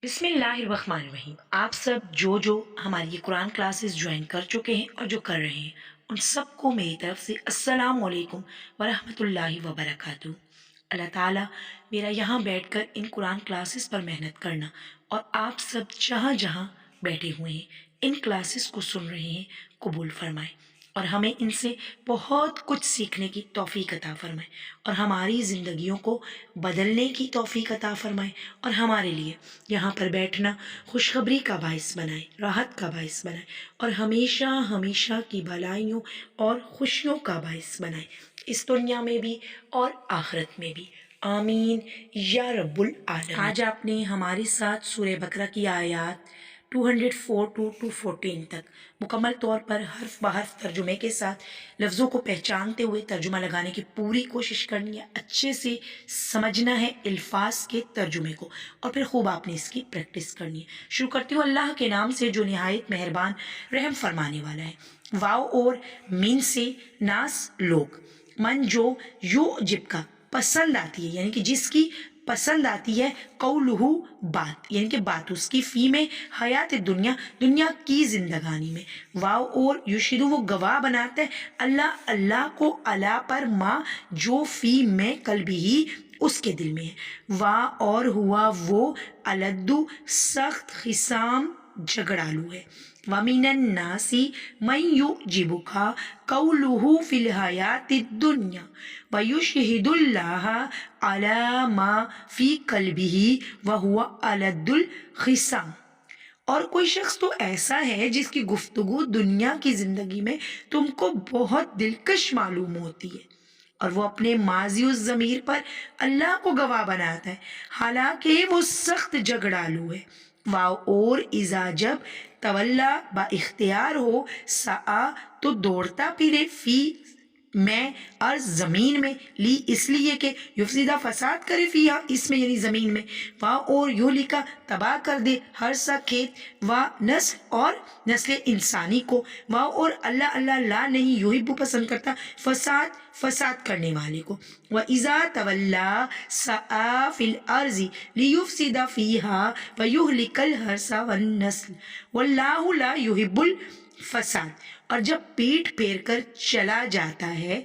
بسم اللہ الرحمن الرحیم۔ آپ سب جو ہماری یہ قرآن کلاسز جوائن کر چکے ہیں اور جو کر رہے ہیں ان سب کو میری طرف سے السلام علیکم ورحمۃ اللہ وبرکاتہ۔ اللہ تعالیٰ میرا یہاں بیٹھ کر ان قرآن کلاسز پر محنت کرنا اور آپ سب جہاں جہاں بیٹھے ہوئے ہیں ان کلاسز کو سن رہے ہیں قبول فرمائے اور ہمیں ان سے بہت کچھ سیکھنے کی توفیق عطا فرمائے اور ہماری زندگیوں کو بدلنے کی توفیق عطا فرمائے اور ہمارے لیے یہاں پر بیٹھنا خوشخبری کا باعث بنائے، راحت کا باعث بنائے اور ہمیشہ ہمیشہ کی بھلائیوں اور خوشیوں کا باعث بنائے، اس دنیا میں بھی اور آخرت میں بھی، آمین یا رب العالمین۔ آج آپ نے ہمارے ساتھ سورہ بقرہ کی آیات 204 to 214 تک مکمل طور پر حرف بحرف ترجمے کے ساتھ لفظوں کو پہچانتے ہوئے ترجمہ لگانے کی پوری کوشش کرنی ہے، اچھے سے سمجھنا ہے الفاظ کے ترجمے کو اور پھر خوب آپ نے اس کی پریکٹس کرنی ہے۔ شروع کرتی ہوں اللہ کے نام سے جو نہایت مہربان رحم فرمانے والا ہے۔ واو اور مین سے ناس لوگ، من جو یو جب کا پسند آتی ہے یعنی کہ جس کی پسند آتی ہے، قولہ بات یعنی کہ بات اس کی، فی میں حیات دنیا دنیا کی زندگانی میں، واو اور یشہدو وہ گواہ بناتا ہے اللہ کو اللہ پر، ماں جو فی میں قلبی ہی اس کے دل میں ہے، وا اور ہوا وہ الدو سخت خصام جھگڑالو ہے، وَمِنَ النَّاسِ مَن يُعْجِبُكَ قَوْلُهُ فِي الْحَيَاةِ الدُّنْيَا وَيُشْهِدُ اللَّهَ عَلَى مَا فِي قَلْبِهِ وَهُوَ أَلَدُّ الْخِصَامِ۔ اور کوئی شخص تو ایسا ہے جس کی گفتگو دنیا کی زندگی میں تم کو بہت دلکش معلوم ہوتی ہے اور وہ اپنے ماضی و ضمیر پر اللہ کو گواہ بناتا ہے حالانکہ وہ سخت جھگڑالو ہے۔ واو اور اذا جب تولا با اختیار ہو، سعا تو دوڑتا پھرے، فی میں اور زمین میں، لی اس لیے کہ یفسدہ فساد کرے، فیہا اس میں یعنی زمین میں، وا اور یہلکا تباہ کر دے ہر سا کھیت، وا نسل اور نسل انسانی کو، وا اور اللہ لا نہیں یحب پسند کرتا فساد کرنے والے کو، وَإِذَا تَوَلَّا سَعَى فِي الْأَرْضِ لِيُفْسِدَ فِيهَا وَيُهْلِكَ الْحَرْثَ وَالنَّسْلَ وَاللَّهُ لَا يُحِبُّ الْفَسَادَ۔ اور جب پیٹ پھیر کر چلا جاتا ہے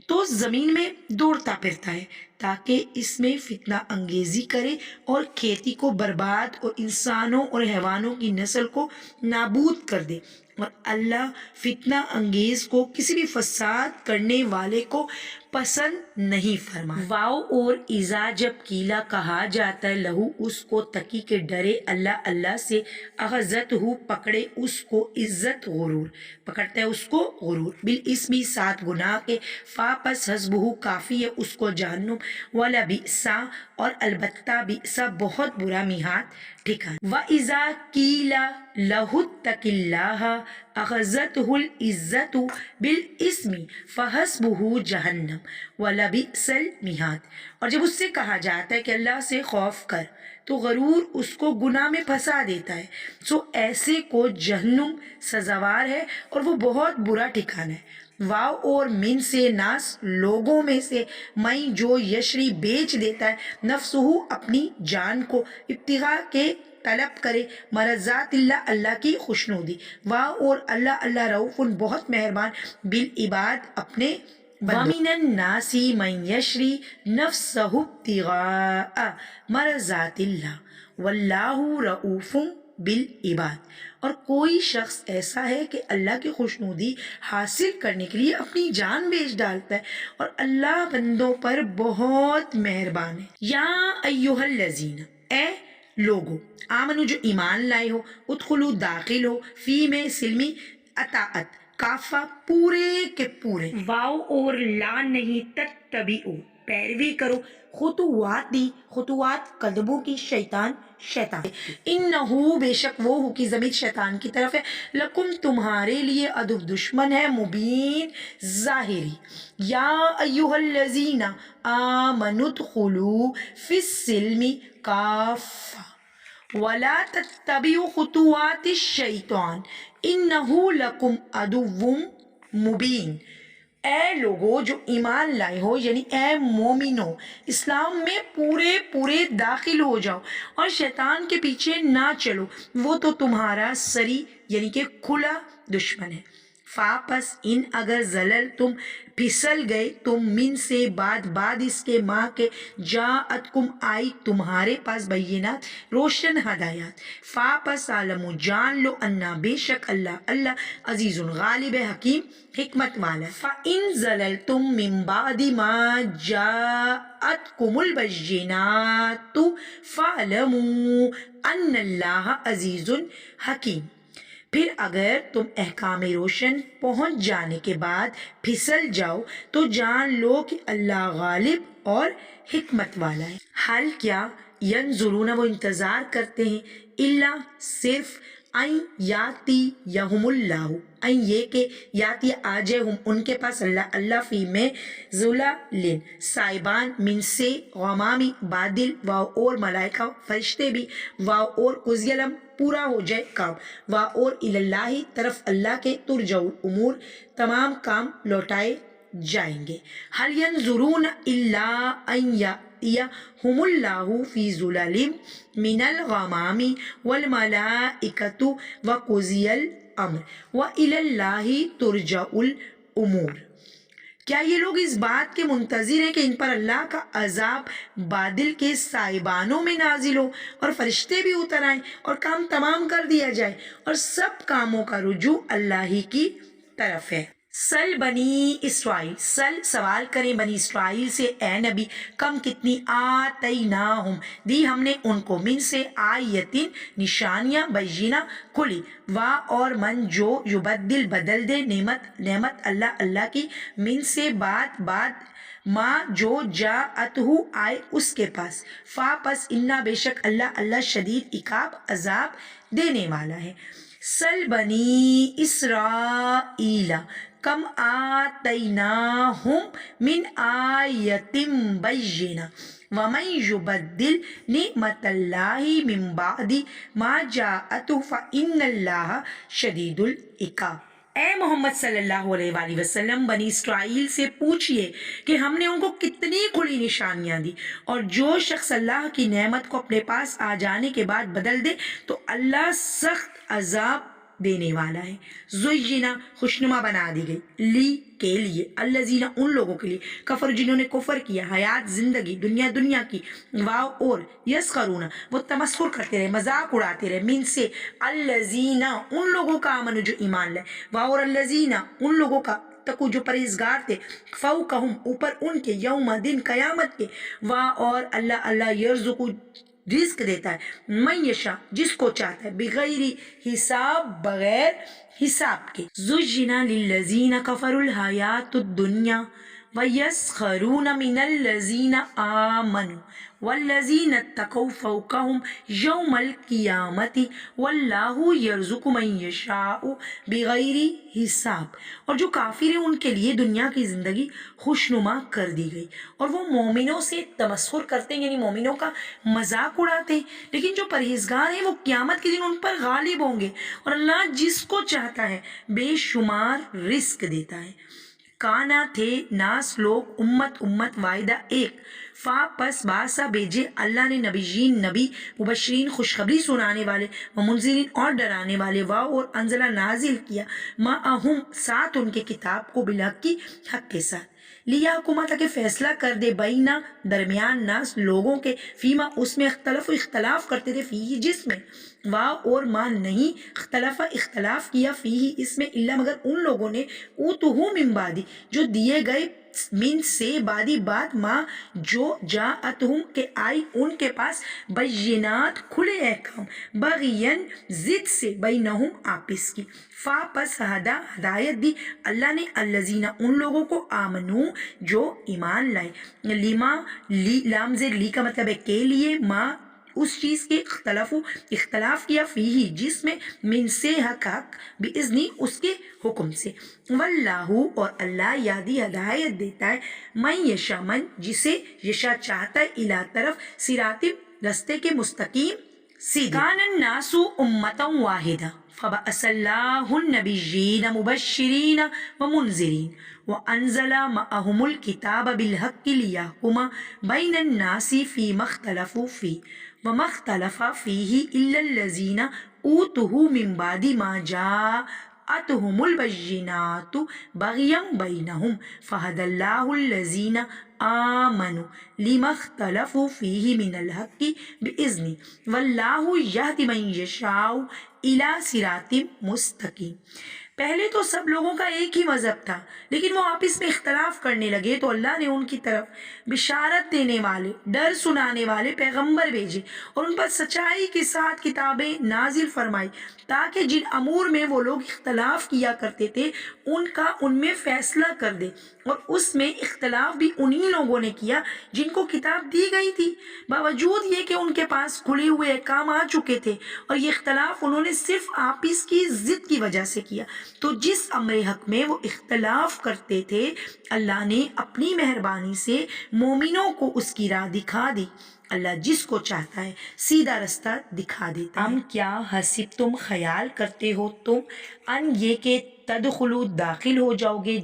تو زمین میں دوڑتا پھرتا ہے تاکہ اس میں فتنہ انگیزی کرے اور کھیتی کو برباد اور انسانوں اور حیوانوں کی نسل کو نابود کر دے، اور اللہ فتنہ انگیز کو، کسی بھی فساد کرنے والے کو پسند نہیں فرما۔ واو اور اذا جب کیلا کہا جاتا ہے، لہو اس کو، تقی کے ڈرے اللہ سے، اخذت ہو پکڑے اس کو، عزت غرور پکڑتا ہے اس کو غرور، بالاسمی سات گناہ کے، فا پس حسبہ کافی ہے اس کو جہنم، ولبئسا اور البتہ بئسا بہت برا میہات ٹھکانہ، وَإِذَا قِيلَ لَهُ اتَّقِ اللَّهَ أَخَذَتْهُ الْعِزَّةُ بِالْإِثْمِ فَحَسْبُهُ جَهَنَّمُ وَلَبِئْسَ الْمِہَادُ۔ اور جب اس سے کہا جاتا ہے کہ اللہ سے خوف کر تو غرور اس کو گناہ میں پھنسا دیتا ہے، سو ایسے کو جہنم سزاوار ہے اور وہ بہت برا ٹھکانہ ہے۔ واو اور من سے ناس لوگوں میں سے، میں جو یشری بیچ دیتا ہے، نفسہ اپنی جان کو، ابتغاء کے طلب کرے، مرضات اللہ اللہ کی خوشنودی، واو اور اللہ رؤوف بہت مہربان، بالعباد اپنے بندوں۔ وَمِنَ النَّاسِ مَن یشری نفسہ ابتغاء مرضات اللہ واللہ رؤوف بالعباد۔ اور کوئی شخص ایسا ہے کہ اللہ کی خوشنودی حاصل کرنے کے لیے اپنی جان بیچ ڈالتا ہے اور اللہ بندوں پر بہت مہربان ہے۔ یا ایہا الذین، اے لوگو، آمنو جو ایمان لائے ہو، ادخلو داخل ہو، فی میں سلمی اطاعت، کافہ پورے کے پورے، واو اور لا نہیں، تتبعو پیروی کرو، خطوات قدموں کی، شیطان انہو بے شک وہ ہو کی ضمیر شیطان کی طرف ہے، لکم تمہارے لیے، عدو دشمن ہے، مبین ظاہری۔ یا ایہا الذین آمنوا ادخلوا فی السلم کافہ ولا تتبعوا خطوات الشیطان انہ لکم عدو مبین۔ اے لوگو جو ایمان لائے ہو، یعنی اے مومنو، اسلام میں پورے پورے داخل ہو جاؤ اور شیطان کے پیچھے نہ چلو، وہ تو تمہارا سری یعنی کہ کھلا دشمن ہے۔ پس ان اگر زلل تم پھسل گئے تم من سے بعد اس کے ماں کے جاءتکم آئی تمہارے پاس بینات روشن ہدایات، پس عالم جان لو انا بے شک اللہ عزیز غالب حکیم حکمت والا۔ فَإِن زَلَلْتُم مِّن بَعْدِ مَا جَاءَتْكُمُ الْبَيِّنَاتُ فَاعْلَمُوا أَنَّ اللَّهَ عَزِيزٌ حَكِيمٌ۔ پھر اگر تم احکام روشن پہنچ جانے کے بعد پھسل جاؤ تو جان لو کہ اللہ غالب اور حکمت والا ہے۔ حال کیا ینظرون وہ انتظار کرتے ہیں، اللہ صرف این یاتی یہم اللہ، این یہ کہ یاتی آ جائے ہم ان کے پاس اللہ فی میں ظلالن سائبان، من سے غمامی بادل، واو اور ملائکہ فرشتے بھی، واو اور قضیلم پورا ہو جائے کام، واو اور اللہ طرف اللہ کے ترجع الامور تمام کام لوٹائے جائیں گے۔ حل ینظرون الا ان یأتیہم اللہ فی ظلال من الغمام والملائکۃ وقضی الامر وإلی اللہ ترجع الامور۔ کیا یہ لوگ اس بات کے منتظر ہیں کہ ان پر اللہ کا عذاب بادل کے سائبانوں میں نازل ہو اور فرشتے بھی اتر آئیں اور کام تمام کر دیا جائے اور سب کاموں کا رجوع اللہ ہی کی طرف ہے۔ سل بنی اسرائیل، سل سوال کریں بنی اسرائیل سے اے نبی، کم کتنی آتیناہم دی ہم نے ان کو، من سے آیتن نشانیاں بینہ کھلی، وا اور من جو یبدل بدل دے نعمت اللہ کی، من سے بعد ماں جو جاءتہ آئے اس کے پاس، پس انا بے شک اللہ شدید عقاب عذاب دینے والا ہے۔ سل بنی اسرائیل کم آتیناہم من آیت بینہ ومن یبدل نعمت اللہ من بعد ما جاءتہ فإن اللہ شدید العقاب۔ اے محمد صلی اللہ علیہ وآلہ وسلم بنی اسرائیل سے پوچھئے کہ ہم نے ان کو کتنی کھلی نشانیاں دی، اور جو شخص اللہ کی نعمت کو اپنے پاس آ جانے کے بعد بدل دے تو اللہ سخت عذاب دینے والا ہے۔ زینا خوشنما بنا دی گئی، لی کے لیے، الذین ان لوگوں کے لیے، کفر جنہوں نے کفر کیا، حیات زندگی دنیا کی، واو اور یسخرون وہ تمسخر کرتے رہے مذاق اڑاتے رہے، من سے الذین ان لوگوں کا آمن جو ایمان لائے، واو اور الذین ان لوگوں کا تکو جو پرہیزگار تھے، فوقہم اوپر ان کے، یوم دن قیامت کے، وا اور اللہ یرزقو رزق دیتا ہے، من یشاء جس کو چاہتا ہے، بغیر حساب بغیر حساب کے۔ زجنا للذین کفروا الحیات الدنیا ویسخرون من الذین آمنوا والذین اتقوا فوقہم یوم القیامت واللہ یرزق من یشاء بغیر حساب۔ اور جو کافر ہیں ان کے لیے دنیا کی زندگی خوشنما کر دی گئی اور وہ مومنوں سے تمسخر کرتے ہیں، یعنی مومنوں کا مذاق اڑاتے ہیں، لیکن جو پرہیزگار ہیں وہ قیامت کے دن ان پر غالب ہوں گے اور اللہ جس کو چاہتا ہے بے شمار رزق دیتا ہے۔ کانا تھے ناس لوگ امت واحدہ ایک، پس باسا بھیجے اللہ نے نبیین نبی، مبشرین خوشخبری سنانے والے، منذرین اور ڈرانے والے، واو اور انزلہ نازل کیا، معہم ساتھ ان کے کتاب کو بالحق کی حق کے ساتھ، لیحکم تاکہ فیصلہ کر دے بینا درمیان ناس لوگوں کے، فیما اس میں اختلاف کرتے تھے، فی جس میں، واو اور ماں نہیں اختلاف کیا، فی اس میں، اللہ مگر ان لوگوں نے، اوتہو من بعد جو دیے گئے، من سے بعدی بات ماں جو جاءتہم کے آئی ان کے پاس، بینات کھلے احکام، بغین ضد سے، بینہم آپس کی، پس ہدایت دی اللہ نے الذین ان لوگوں کو آمنو جو ایمان لائے، لام زیر لی کا مطلب ہے کے لیے، ماں اس چیز کے اختلاف کیا، فیہی جس میں، من سے حق باذنی اس کے حکم سے، واللہ اور اللہ یادی ہدایت دیتا ہے، من یشاء من جسے یشاء چاہتا ہے، الی طرف صراط رستے کے مستقیم سیدھے۔ کان الناس امتا واحدہ فبعث الله النبيين مبشرين ومنذرين وأنزل معهم الكتاب بالحق ليحكم بين الناس فيما اختلفوا فيه وما اختلف فيه إلا الذين أوتوه من بعد ما جاءتهم البينات بغيا بينهم فهدى الله الذين آمنوا لما اختلفوا فيه من الحق بإذنه والله يهدي من يشاء إلى صراط مستقيم۔ پہلے تو سب لوگوں کا ایک ہی مذہب تھا، لیکن وہ آپس میں اختلاف کرنے لگے تو اللہ نے ان کی طرف بشارت دینے والے، ڈر سنانے والے پیغمبر بھیجے اور ان پر سچائی کے ساتھ کتابیں نازل فرمائی تاکہ جن امور میں وہ لوگ اختلاف کیا کرتے تھے ان میں فیصلہ کر دے، اور اس میں اختلاف بھی انہی لوگوں نے کیا جن کو کتاب دی گئی تھی، باوجود یہ کہ ان کے پاس کھلے ہوئے احکام آ چکے تھے، اور یہ اختلاف انہوں نے صرف آپس کی ضد کی وجہ سے کیا۔ تو جس امر حق میں وہ اختلاف کرتے تھے اللہ نے اپنی مہربانی سے مومنوں کو اس کی راہ دکھا دی۔ اللہ جس کو چاہتا ہے سیدھا رستہ دکھا دیتا ہے۔ کیا حسب تم خیال کرتے ہو تم ان یہ کہ تدخلو داخل ہو جاؤ گے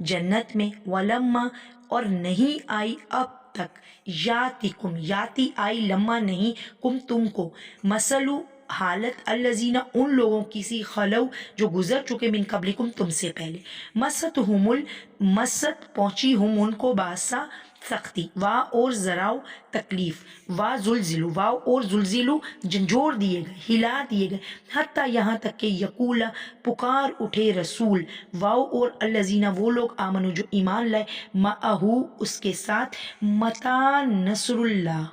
جنت میں، ولما اور نہیں آئی اب تک، یاتی آئی لما نہیں کم تم کو، مثلو حالت الذین ان لوگوں کی سی خلو جو گزر چکے من قبلکم تم سے پہلے، مست پہنچی ہم ان کو باسا سختی، وا اور ذراؤ تکلیف، وا زلزلو واو اور زلزلو جھنجھوڑ دیے گئے، ہلا دیے گئے، حتیٰ یہاں تک کہ یقولا پکار اٹھے رسول، واو اور الذین وہ لوگ آمنو جو ایمان لائے، معہو اس کے ساتھ، متی نصر اللہ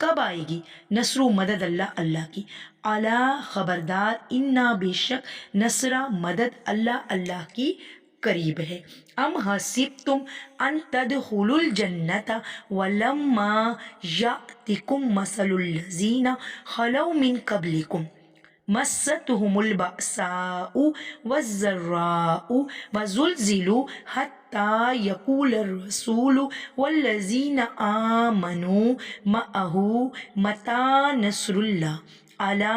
کب آئے گی نصر و مدد اللہ کی، الا خبردار، انا بے شک نصر مدد اللہ کی قریب ہے۔ ام حسبتم ان تدخلوا الجنت ولما یأتکم مثل الذین خلو من قبلکم مستهم البأساء والضراء وزلزلوا حتى يقول الرسول والذين آمنوا معه متى نصر الله الا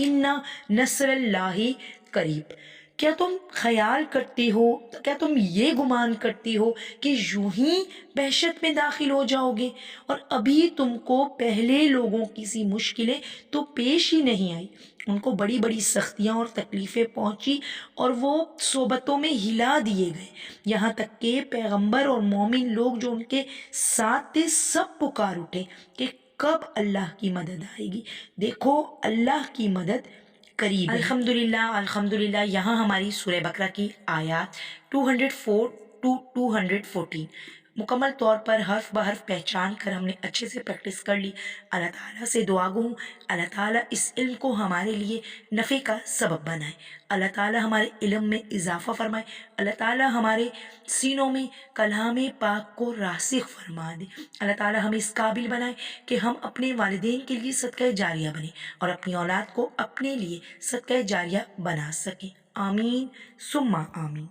ان نصر الله قریب۔ کیا تم خیال کرتے ہو، کیا تم یہ گمان کرتے ہو کہ یوں ہی وحشت میں داخل ہو جاؤ گے، اور ابھی تم کو پہلے لوگوں کی سی مشکلیں تو پیش ہی نہیں آئی، ان کو بڑی بڑی سختیاں اور تکلیفیں پہنچی اور وہ صحبتوں میں ہلا دیے گئے، یہاں تک کہ پیغمبر اور مومن لوگ جو ان کے ساتھ تھے سب پکار اٹھے کہ کب اللہ کی مدد آئے گی، دیکھو اللہ کی مدد قریب ہے۔ الحمدللہ یہاں ہماری سورہ بقرہ کی آیات 204 to 214 مکمل طور پر حرف بحرف پہچان کر ہم نے اچھے سے پریکٹس کر لی۔ اللہ تعالیٰ سے دعا گو ہوں اللہ تعالیٰ اس علم کو ہمارے لیے نفع کا سبب بنائے، اللہ تعالیٰ ہمارے علم میں اضافہ فرمائے، اللہ تعالیٰ ہمارے سینوں میں کلام پاک کو راسخ فرما دے، اللہ تعالیٰ ہمیں اس قابل بنائے کہ ہم اپنے والدین کے لیے صدقہ جاریہ بنیں اور اپنی اولاد کو اپنے لیے صدقہ جاریہ بنا سکیں۔ آمین ثم آمین۔